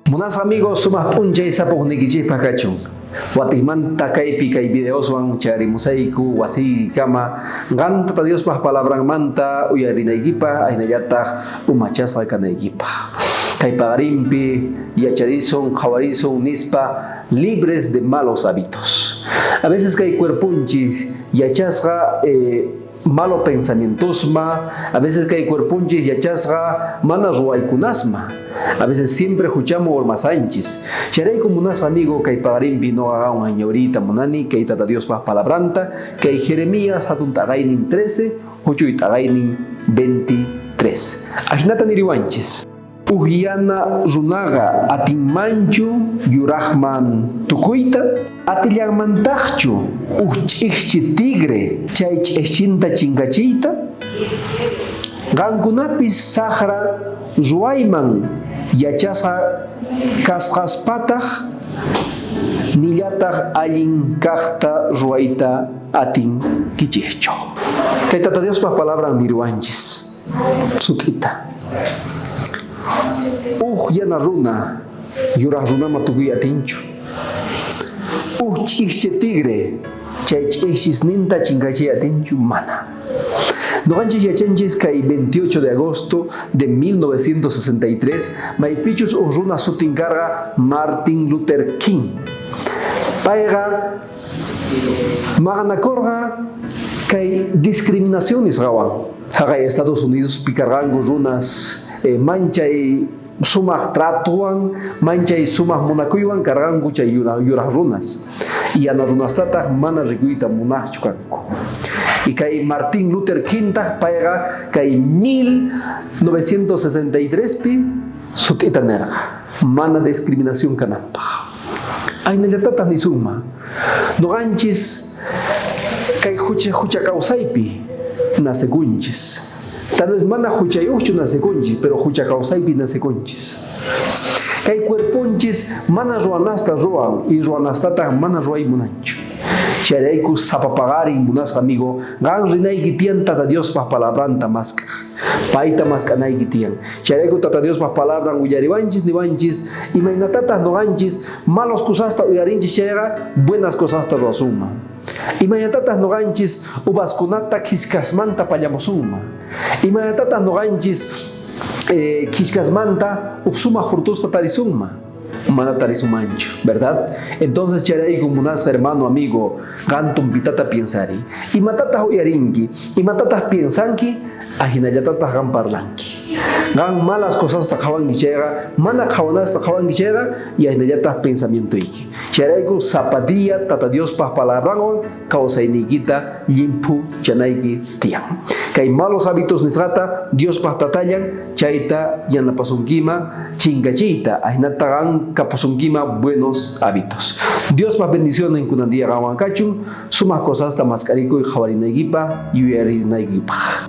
Munas amigos, sumas punjay sa pagnikijipa kachung. Watimanta kaypi kay videos wang chari mosaiku wasi kama ngan tata Dios pah palabrang manta uyarinaygipa aynayata umachasqa kanaygipa. Kay pagarimpi yacharizon qawarizon nispa libres de malos hábitos. A veces kay cuerpunchis yachasqa malo pensamientosma, a veces kay cuerpunchis yachasqa mana ruwaykunasma. A veces siempre escuchamos ormas anchis. Charay como unas amigos que hay pagarimpi no haga un año ahorita monani que hay tata Dios más palabranta que hay Jeremías hatun tagainin 13 huchu y tagainin 23. Ajnata niriwanchis. Uhiana runaga atinmanchu yurahman tukuita atillanmantachu uch'ichchi tigre chaych'ichinta chinkachiyta gankunapis sahra ruayman yachasqa kasqaspataq nillataq allin kaqta ruayta atin kichikchu. Kay tata Dios pa palabra nirwanchis sut'ita yana runa yuraq runama tukuy atinchu ch'ikche tigre chay ch'ikchisninta chinkachiy atinchu mana. Noqanchis yachanchis kay 28 de agosto de 1963 maypichus runa sutinkarqa Martin Luther King. Payqa maqanakurqa kay discriminaciones qawan. Haqay Estados Unidos pikarqanku runas manchay sumaq tratuwan, manchay sumaq munakuywan karqanku chay yuraq runas. Y ana runastataq mana rikuyta munaqchu kanku. Y kay Martin Luther King taq payqa kay 1963 pi sut'ita nerqa mana discriminación kananpaq. Aynallatataq nisuma. Nuqanchis kay hucha kawsaypi nasekunchis. Tal vez mana huchayuqchu nasekunchis, pero hucha kawsaypi nasekunchis. Kay cuerpunchis mana ruwanasta ruwan y ruwanastataq mana ruwaymunanchu. Chayrayku sapapagarin munasqa amigo qan rinayki tiyan tata Dios paq palabranta masqa payta masqanayki tiyan. Chayrayku tata Dios paq palabran uyariwanchis niwanchis imaynatataq noqanchis malos cosasta uyarinchis chayqa buenas cosasta ruwasunman. Imaynatataq noqanchis uvaskunata kiskasmanta pallamusunman. Imaynatataq noqanchis kiskasmanta sumaq frutusta tarisunman. Mana tarisumancho, ¿verdad? Entonces charay como unas hermano amigo gantum pitata piensari y matata uyarinki y matata piensanki ajinallatata gan parlanki gan malas cosas ta kawan gichera mana kawanas ta kawan gichera y ajinallata pensamiento iki charay ku zapadilla tata Dios pa palabrangon kausainikita limpu chanaiki tiang kay malos hábitos nisrata Dios pa tatayan chaita yana pasunkima chingachita ajinata gan kapusunkima buenos hábitos. Dios pa bendición en kunandia gawan kachun sumas cosas ta maskariko y jawarinaigipa y uyarinaigipa.